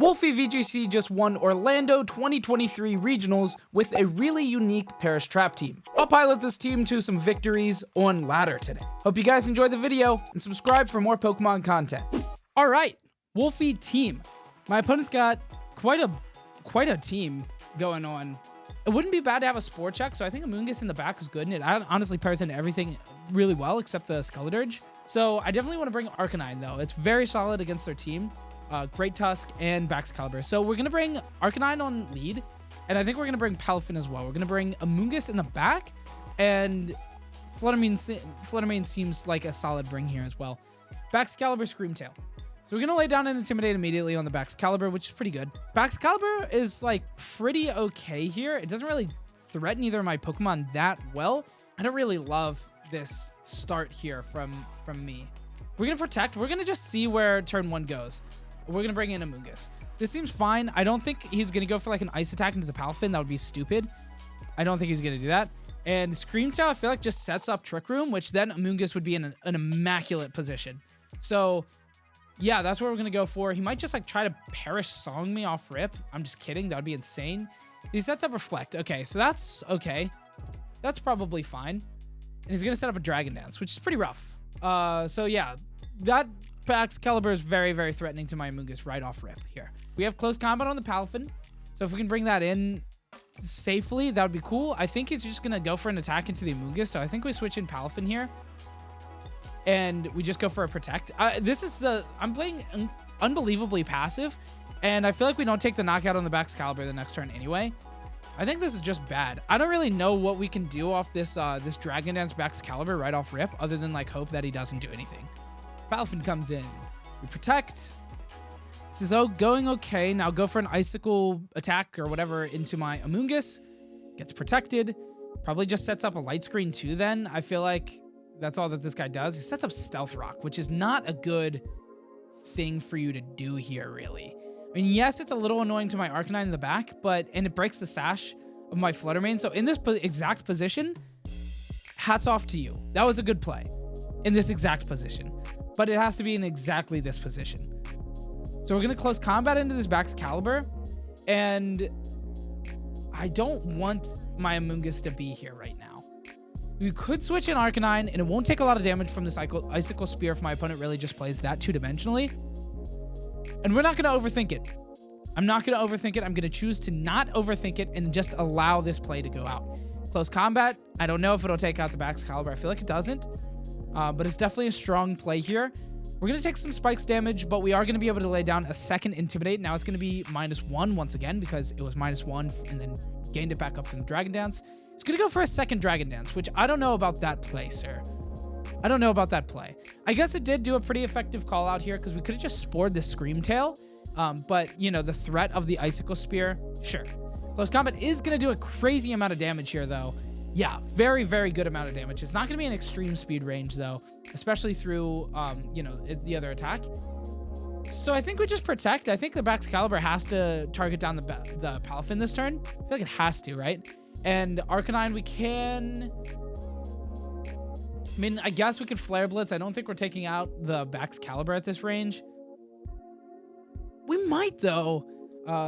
WolfeyVGC just won Orlando 2023 Regionals with a really unique Parish Trap team. I'll pilot this team to some victories on ladder today. Hope you guys enjoyed the video and subscribe for more Pokemon content. All right, Wolfey team. My opponent's got quite a team going on. It wouldn't be bad to have a Spore check, so I think Amoonguss in the back is good, and it honestly pairs into everything really well except the Skeledirge. So I definitely want to bring Arcanine, though. It's very solid against their team. Great Tusk and Baxcalibur. So we're going to bring Arcanine on lead, and I think we're going to bring Palafin as well. We're going to bring Amoonguss in the back, and Fluttermane seems like a solid bring here as well. Baxcalibur, Screamtail. So we're going to lay down and Intimidate immediately on the Baxcalibur, which is pretty good. Baxcalibur is like pretty okay here. It doesn't really threaten either of my Pokemon that well. I don't really love this start here from me. We're going to Protect. We're going to just see where turn 1 goes. We're going to bring in Amoonguss. This seems fine. I don't think he's going to go for like an Ice attack into the Palafin. That would be stupid. I don't think he's going to do that. And Screamtail, I feel like just sets up Trick Room, which then Amoonguss would be in an immaculate position. So yeah, that's what we're going to go for. He might just like try to Perish Song me off rip. I'm just kidding. That would be insane. He sets up Reflect. Okay, so that's okay. That's probably fine. And he's going to set up a Dragon Dance, which is pretty rough. So yeah, that Baxcalibur is very, very threatening to my Amoonguss right off rip here. We have close combat on the Palafin. So if we can bring that in safely, that would be cool. I think he's just going to go for an attack into the Amoonguss. So I think we switch in Palafin here. And we just go for a Protect. I'm playing unbelievably passive. And I feel like we don't take the knockout on the Baxcalibur the next turn anyway. I think this is just bad. I don't really know what we can do off this this Dragon Dance Baxcalibur right off rip, other than like hope that he doesn't do anything. Palafin comes in. We Protect. This is going okay. Now go for an Icicle attack or whatever into my Amoonguss. Gets protected. Probably just sets up a Light Screen too then. I feel like that's all that this guy does. He sets up Stealth Rock, which is not a good thing for you to do here, really. I mean, yes, it's a little annoying to my Arcanine in the back, and it breaks the sash of my Fluttermane. So in this exact position, hats off to you. That was a good play in this exact position, but it has to be in exactly this position. So we're going to close combat into this Baxcalibur, and I don't want my Amoonguss to be here right now. We could switch in Arcanine, and it won't take a lot of damage from this Icicle Spear if my opponent really just plays that two-dimensionally. And we're not going to overthink it. I'm not going to overthink it. I'm going to choose to not overthink it and just allow this play to go out. Close combat. I don't know if it'll take out the Baxcalibur. I feel like it doesn't. But it's definitely a strong play here. We're going to take some spikes damage, but we are going to be able to lay down a second Intimidate. Now it's going to be -1 once again because it was -1 and then gained it back up from the Dragon Dance. It's going to go for a second Dragon Dance, which I don't know about that play, sir. I don't know about that play. I guess it did do a pretty effective call out here because we could have just spored the Screamtail. But, you know, the threat of the Icicle Spear, sure. Close combat is going to do a crazy amount of damage here, though. Yeah, very, very good amount of damage. It's not going to be an extreme speed range, though, especially through, you know, the other attack. So I think we just Protect. I think the Baxcalibur has to target down the Palafin this turn. I feel like it has to, right? And Arcanine, we can... I mean, I guess we could Flare Blitz. I don't think we're taking out the Baxcalibur at this range. We might, though.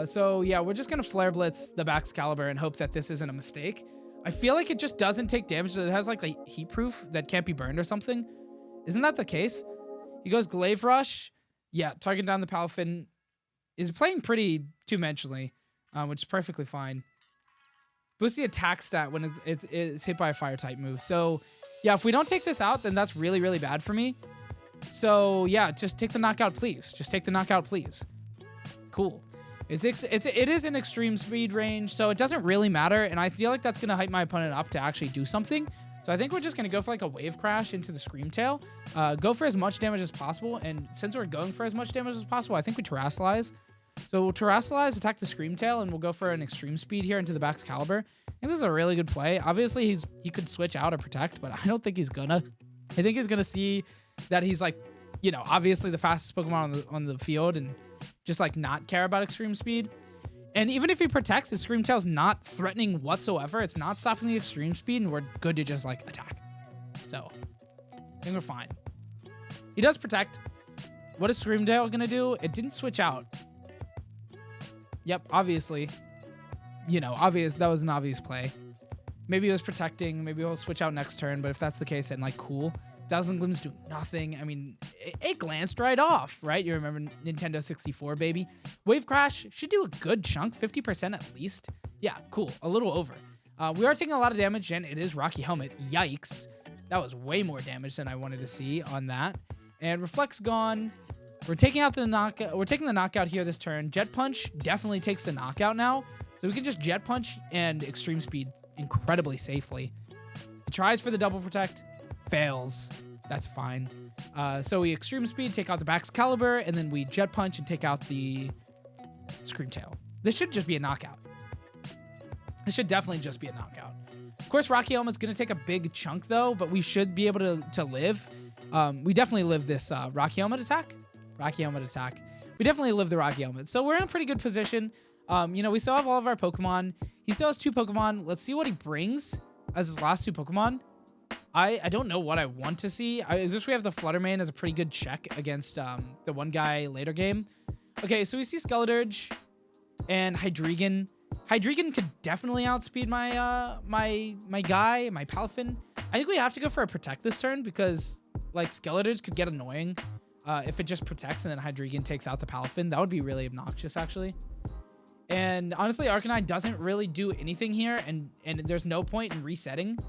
So, yeah, we're just going to Flare Blitz the Baxcalibur and hope that this isn't a mistake. I feel like it just doesn't take damage. It has, like, a heat proof that can't be burned or something. Isn't that the case? He goes Glaive Rush. Yeah, target down the Palafin. Is playing pretty two-dimensionally, which is perfectly fine. Boosts the attack stat when it's hit by a Fire-type move. So... yeah, if we don't take this out, then that's really, really bad for me. So, yeah, just take the knockout, please. Just take the knockout, please. Cool. It is an extreme speed range, so it doesn't really matter, and I feel like that's going to hype my opponent up to actually do something. So I think we're just going to go for, like, a Wave Crash into the Screamtail. Go for as much damage as possible, and since we're going for as much damage as possible, I think we Terrasilize. So we'll Terrasilize, attack the Screamtail, and we'll go for an extreme speed here into the Baxcalibur. I think this is a really good play. Obviously, he could switch out or Protect, but I don't think he's gonna. I think he's gonna see that he's like, you know, obviously the fastest Pokemon on the field and just like not care about extreme speed. And even if he Protects, his Screamtail's not threatening whatsoever. It's not stopping the extreme speed, and we're good to just like attack. So I think we're fine. He does Protect. What is Screamtail gonna do? It didn't switch out. Yep, obviously. You know, obvious. That was an obvious play. Maybe it was protecting. Maybe we'll switch out next turn. But if that's the case, then like cool. Dazzling Gleams do nothing. I mean, it glanced right off, right? You remember Nintendo 64, baby. Wave Crash should do a good chunk, 50% at least. Yeah, cool. A little over. We are taking a lot of damage, and it is Rocky Helmet. Yikes. That was way more damage than I wanted to see on that. And Reflect's gone. We're taking out the knockout. We're taking the knockout here this turn. Jet Punch definitely takes the knockout now. So we can just Jet Punch and Extreme Speed incredibly safely. It tries for the double protect. Fails. That's fine. So we Extreme Speed, take out the Baxcalibur, and then we Jet Punch and take out the Scream Tail. This should just be a knockout. This should definitely just be a knockout. Of course, Rocky Helmet's going to take a big chunk, though, but we should be able to live. We definitely live this Rocky Helmet attack. Rocky Helmet attack. We definitely live the Rocky Helmet. So we're in a pretty good position. You know, we still have all of our Pokemon. He still has 2 Pokemon. Let's see what he brings as his last 2 Pokemon. I don't know what I want to see. I guess we have the Fluttermane as a pretty good check against the one guy later game. Okay, so we see Skeledirge and Hydreigon. Hydreigon could definitely outspeed my my guy, my Palafin. I think we have to go for a Protect this turn because like Skeledirge could get annoying if it just protects and then Hydreigon takes out the Palafin. That would be really obnoxious actually. And honestly, Arcanine doesn't really do anything here, and there's no point in resetting.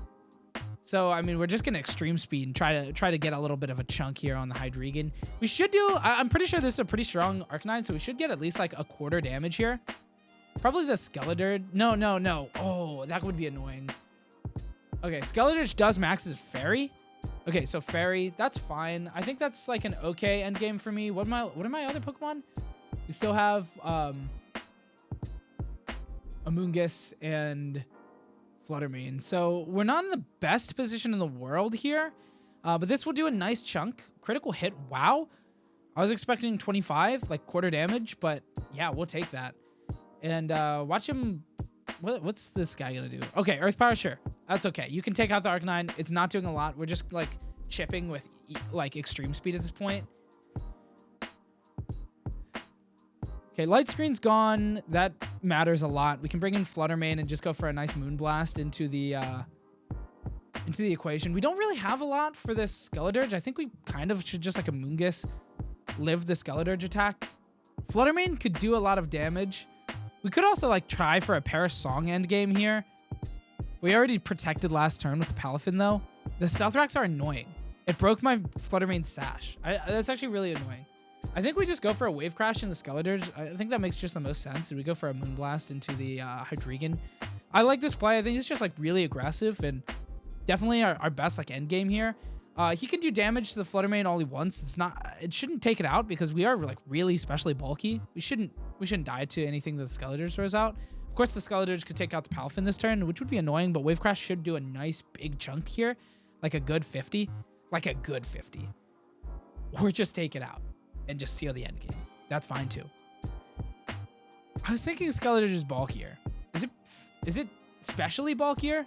So, I mean, we're just going to Extreme Speed and try to get a little bit of a chunk here on the Hydreigon. We should do... I'm pretty sure this is a pretty strong Arcanine, so we should get at least, like, a quarter damage here. Probably the Skeledirge. No. Oh, that would be annoying. Okay, Skeledirge does max as Fairy. Okay, so Fairy, that's fine. I think that's, like, an okay endgame for me. What are my other Pokemon? We still have Amoonguss and Fluttermane. So we're not in the best position in the world here, but this will do a nice chunk. Critical hit. Wow. I was expecting 25, like quarter damage, but yeah, we'll take that. And watch him. What's this guy gonna do? Okay, Earth Power, sure. That's okay. You can take out the Arcanine. It's not doing a lot. We're just like chipping with like Extreme Speed at this point. Okay, Light Screen's gone. That matters a lot. We can bring in Fluttermane and just go for a nice Moonblast into the equation. We don't really have a lot for this Skeledirge. I think we kind of should just like a Moonguss live the Skeledirge attack. Fluttermane could do a lot of damage. We could also like try for a Paris Song endgame here. We already protected last turn with the Palafin though. The Stealth Rocks are annoying. It broke my Fluttermane sash. That's actually really annoying. I think we just go for a Wave Crash in the Skeledirge. I think that makes just the most sense. And we go for a Moonblast into the Hydreigon. I like this play. I think it's just like really aggressive and definitely our best like end game here. He can do damage to the Fluttermane all he wants. It shouldn't take it out because we are like really especially bulky. We shouldn't die to anything that the Skeledirge throws out. Of course, the Skeledirge could take out the Palafin this turn, which would be annoying, but Wave Crash should do a nice big chunk here. Like a good 50. Like a good 50. Or just take it out and just seal the end game. That's fine too. I was thinking Skeledirge is bulkier. Is it especially bulkier?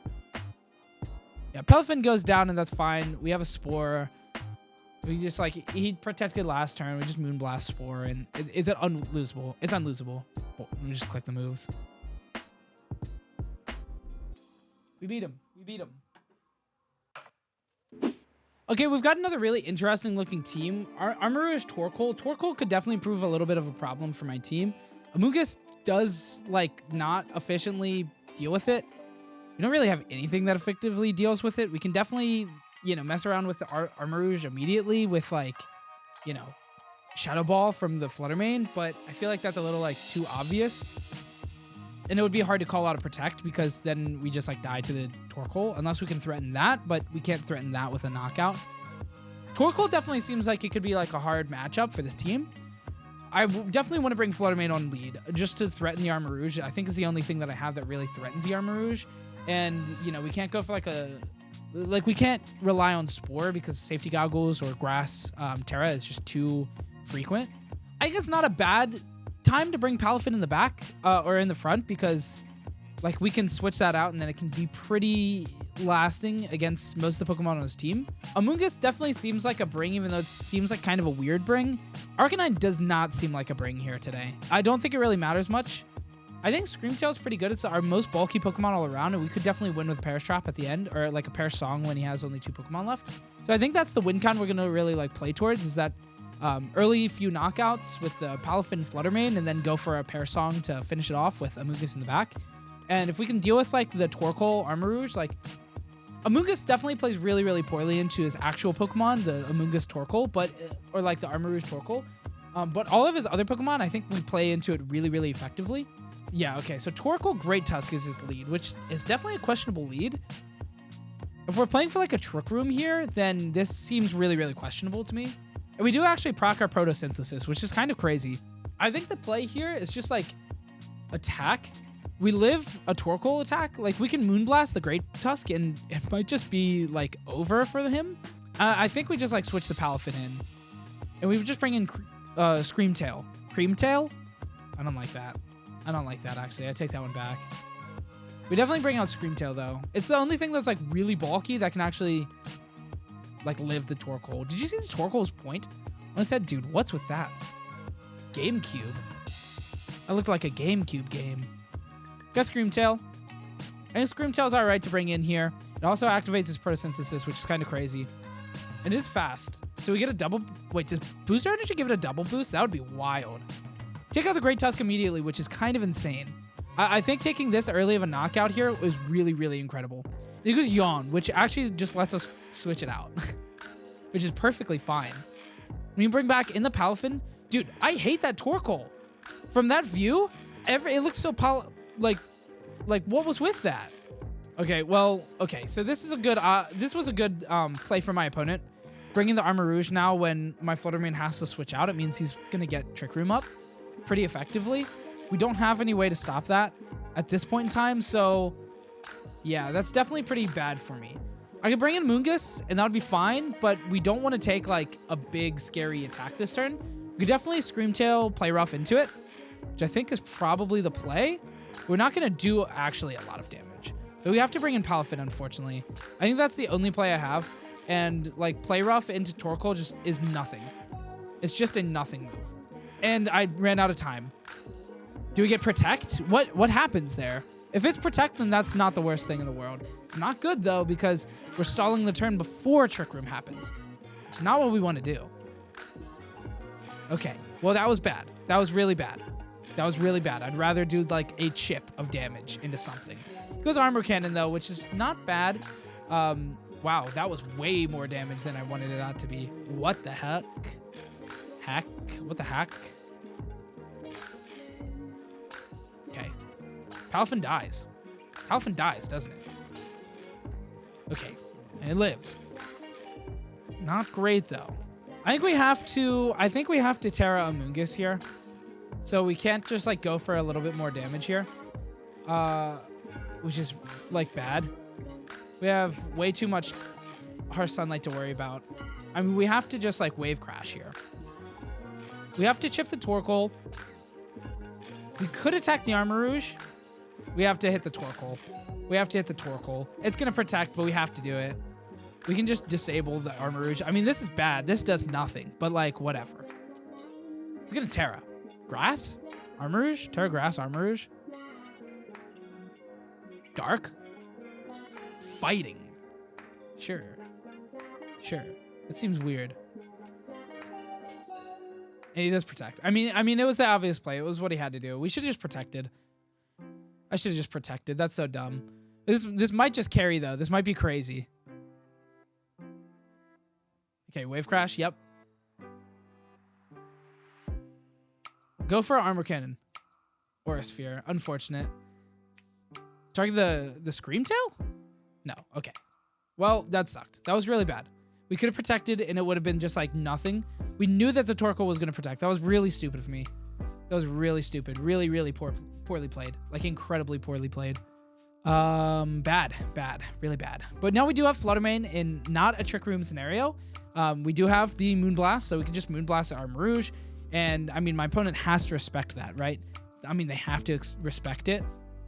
Yeah, Palafin goes down and that's fine. We have a Spore. We just like, he protected last turn. We just Moonblast Spore and it's unlosable. It's unlosable. Oh, let me just click the moves. We beat him. Okay, we've got another really interesting looking team. Our Armarouge Torkoal. Torkoal could definitely prove a little bit of a problem for my team. Amoonguss does like not efficiently deal with it. We don't really have anything that effectively deals with it. We can definitely, you know, mess around with the Armarouge immediately with like, you know, Shadow Ball from the Fluttermane, but I feel like that's a little like too obvious. And it would be hard to call out a Protect because then we just like die to the Torkoal unless we can threaten that, but we can't threaten that with a knockout. Torkoal definitely seems like it could be like a hard matchup for this team. I definitely want to bring Fluttermane on lead just to threaten the Armarouge. I think is the only thing that I have that really threatens the Armarouge. And, you know, we can't go for we can't rely on Spore because Safety Goggles or Grass Terra is just too frequent. I think it's not a bad time to bring Palafin in the back or in the front because like we can switch that out and then it can be pretty lasting against most of the Pokemon on his team. Amoonguss definitely seems like a bring even though it seems like kind of a weird bring. Arcanine does not seem like a bring here today. I don't think it really matters much. I think Screamtail is pretty good. It's our most bulky Pokemon all around, and we could definitely win with Perish Trap at the end, or like a Perish Song when he has only 2 Pokemon left. So I think that's the win con we're gonna really like play towards, is that early few knockouts with the Palafin Fluttermane, and then go for a Perish Song to finish it off with Amoonguss in the back. And if we can deal with like the Torkoal Armarouge, like Amoonguss definitely plays really, really poorly into his actual Pokemon, the Amoonguss Torkoal, or like the Armarouge Torkoal. But all of his other Pokemon, I think we play into it really, really effectively. Yeah, okay, so Torkoal Great Tusk is his lead, which is definitely a questionable lead. If we're playing for like a Trick Room here, then this seems really, really questionable to me. And we do actually proc our Photosynthesis, which is kind of crazy. I think the play here is just like attack. We live a Torkoal attack. Like we can Moonblast the Great Tusk and it might just be like over for him. I think we just like switch the Palafin in. And we would just bring in Screamtail. Creamtail? I don't like that. I don't like that, actually. I take that one back. We definitely bring out Screamtail, though. It's the only thing that's, like, really bulky that can actually, like, live the Torkoal. Did you see the Torkoal's point on its head? Dude, what's with that? GameCube. That looked like a GameCube game. Got Screamtail. And Screamtail's alright to bring in here. It also activates his Photosynthesis, which is kind of crazy. It is fast. So we get a double... Wait, does Booster Energy give it a double boost? That would be wild. Take out the Great Tusk immediately, which is kind of insane. I think taking this early of a knockout here is really, really incredible. It goes Yawn, which actually just lets us switch it out. Which is perfectly fine. When you bring back in the Palafin... Dude, I hate that Torkoal. From that view, it looks so... Like, what was with that? Okay, well, okay. So this is a good... this was a good play for my opponent. Bringing the Armarouge now when my Fluttermane has to switch out. It means he's going to get Trick Room up pretty effectively. We don't have any way to stop that at this point in time, so yeah, that's definitely pretty bad for me. I could bring in Amoonguss, and that would be fine, but we don't want to take, like, a big, scary attack this turn. We could definitely Screamtail, play rough into it, which I think is probably the play. We're not going to do, actually, a lot of damage. But we have to bring in Palafin, unfortunately. I think that's the only play I have, and, like, play rough into Torkoal just is nothing. It's just a nothing move. And I ran out of time. Do we get Protect? What happens there? If it's Protect, then that's not the worst thing in the world. It's not good, though, because we're stalling the turn before Trick Room happens. It's not what we want to do. Okay. Well, that was bad. That was really bad. That was really bad. I'd rather do, like, a chip of damage into something. It goes Armor Cannon, though, which is not bad. Wow, that was way more damage than I wanted it out to be. What the heck? What the heck? Okay. Palafin dies. Palafin dies, doesn't it? Okay. And it lives. Not great, though. I think we have to Terra Amoonguss here. So we can't just, like, go for a little bit more damage here. Which is, like, bad. We have way too much Harsh Sunlight to worry about. I mean, we have to just, like, Wave Crash here. We have to chip the Torkoal. We could attack the Armarouge. We have to hit the Torkoal. We have to hit the Torkoal. It's going to Protect, but we have to do it. We can just disable the Armarouge. I mean, this is bad. This does nothing, but, like, whatever. It's going to Terra. Grass? Armarouge? Terra Grass, Armarouge? Dark? Fighting. Sure. Sure. That seems weird. And he does Protect. I mean, it was the obvious play. It was what he had to do. We should have just protected. I should have just protected. That's so dumb. This might just carry, though. This might be crazy. Okay, Wave Crash. Yep. Go for an Armor Cannon. Or a Sphere. Unfortunate. Target the Screamtail? No. Okay. Well, that sucked. That was really bad. We could have protected, and it would have been just, like, nothing. We knew that the Torkoal was going to protect. That was really stupid of me. That was really stupid. Really, really poorly played. Like, incredibly poorly played. Bad. Really bad. But now we do have Fluttermane in not a Trick Room scenario. We do have the Moonblast, so we can just Moonblast the Armarouge. And, I mean, my opponent has to respect that, right? I mean, they have to respect it.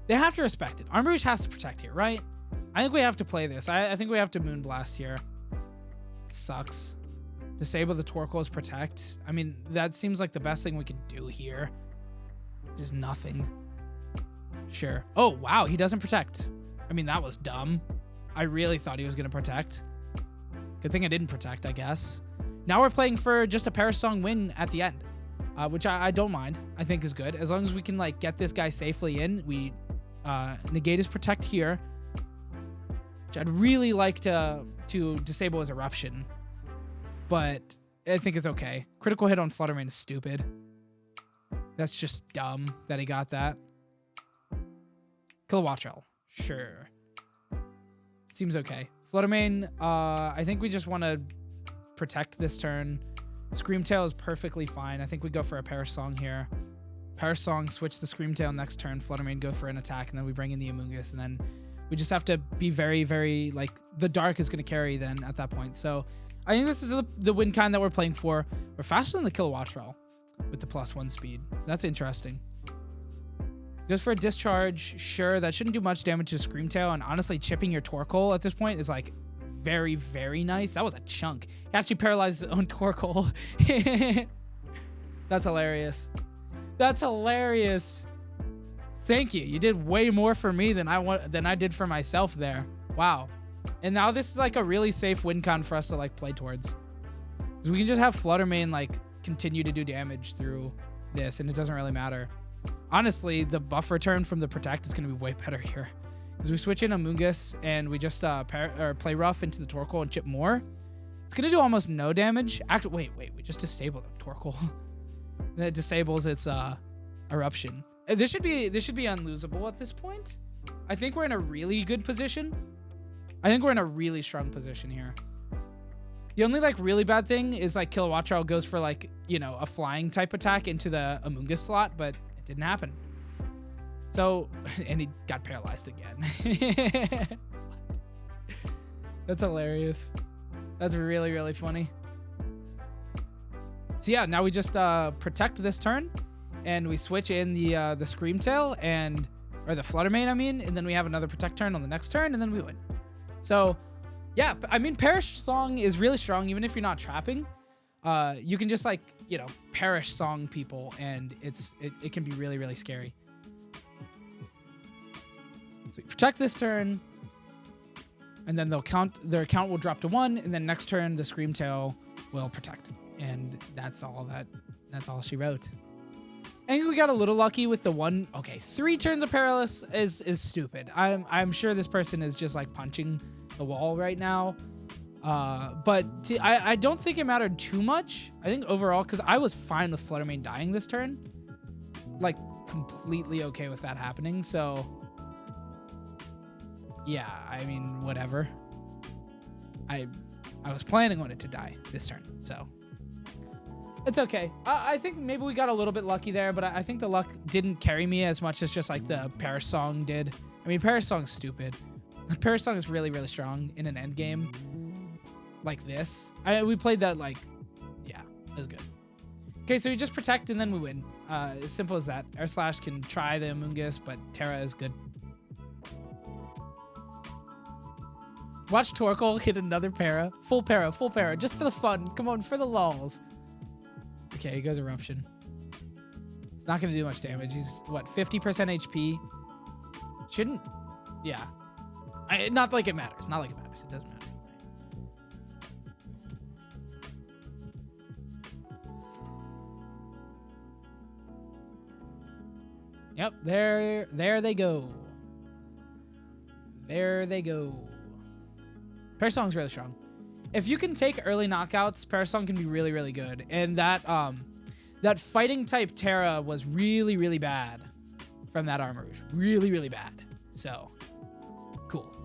They have to respect it. Armarouge has to protect here, right? I think we have to play this. I think we have to Moonblast here. Sucks. Disable the Torkoal's Protect. I mean, that seems like the best thing we can do here. Just nothing. Sure. Oh, wow. He doesn't protect. I mean, that was dumb. I really thought he was going to protect. Good thing I didn't protect, I guess. Now we're playing for just a Perish Song win at the end, which I don't mind. I think is good. As long as we can, like, get this guy safely in. We negate his protect here, which I'd really like to disable his Eruption. But I think it's okay. Critical hit on Fluttermane is stupid. That's just dumb that he got that. Kilowattrel. Sure. Seems okay. Fluttermane, I think we just want to protect this turn. Screamtail is perfectly fine. I think we go for a Perish Song here. Perish Song, switch the Screamtail next turn. Fluttermane go for an attack, and then we bring in the Amoonguss, and then we just have to be very, very, like, the Dark is going to carry then at that point. So I think this is the win kind that we're playing for. We're faster than the Kilowattrel with the +1 speed. That's interesting. Goes for a Discharge. Sure, that shouldn't do much damage to Screamtail, and honestly, chipping your Torkoal at this point is, like, very, very nice. That was a chunk. He actually paralyzed his own Torkoal. That's hilarious. That's hilarious. Thank you. You did way more for me than I did for myself there. Wow. And now this is, like, a really safe win con for us to, like, play towards. Because we can just have Fluttermane, like, continue to do damage through this, and it doesn't really matter. Honestly, the buff return from the Protect is going to be way better here. Because we switch in Amoonguss and we just play Rough into the Torkoal and chip more. It's going to do almost no damage. Actually, wait. We just disable the Torkoal. And then it disables its Eruption. This should be unlosable at this point. I think we're in a really good position. I think we're in a really strong position here. The only, like, really bad thing is, like, Kilowattrel goes for, like, you know, a flying type attack into the Amoonguss slot, but it didn't happen. So, and he got paralyzed again. That's hilarious. That's really, really funny. So yeah, now we just protect this turn, and we switch in the Screamtail or the Fluttermane, I mean, and then we have another protect turn on the next turn, and then we win. So yeah, I mean, Perish Song is really strong, even if you're not trapping. You can just, like, you know, Perish Song people, and it can be really, really scary. So we protect this turn, and then their count will drop to 1, and then next turn the Screamtail will protect, and that's all she wrote. I think we got a little lucky with the one. Okay, 3 turns of Perilous is stupid. I'm sure this person is just, like, punching the wall right now. But I don't think it mattered too much. I think overall, because I was fine with Fluttermane dying this turn, like, completely okay with that happening. So yeah, I mean, whatever. I was planning on it to die this turn, so it's okay. I think maybe we got a little bit lucky there, but I think the luck didn't carry me as much as just, like, the Perish Song did. I mean, Perish Song's stupid. Perish Song is really, really strong in an end game like this. We played that, like, yeah, it was good. Okay, so we just protect and then we win. As simple as that. Air Slash can try the Amoonguss, but Terra is good. Watch Torkoal hit another para. Full para, just for the fun. Come on, for the lulz. Okay, he goes Eruption. It's not going to do much damage. He's, what, 50% HP? Shouldn't... Yeah. Not like it matters. Not like it matters. It doesn't matter. Yep, there they go. There they go. Perish Song's really strong. If you can take early knockouts, Perish Song can be really, really good. And that fighting type Terra was really, really bad from that Armor Rouge. Really, really bad. So, cool.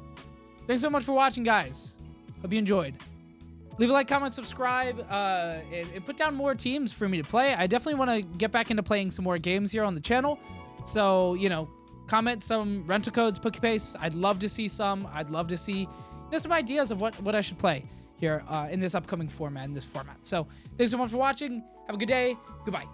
Thanks so much for watching, guys. Hope you enjoyed. Leave a like, comment, subscribe, and put down more teams for me to play. I definitely want to get back into playing some more games here on the channel. So, you know, comment some rental codes, PokePace. I'd love to see some. I'd love to see, you know, some ideas of what I should play here in this upcoming format, So, thanks so much for watching. Have a good day. Goodbye.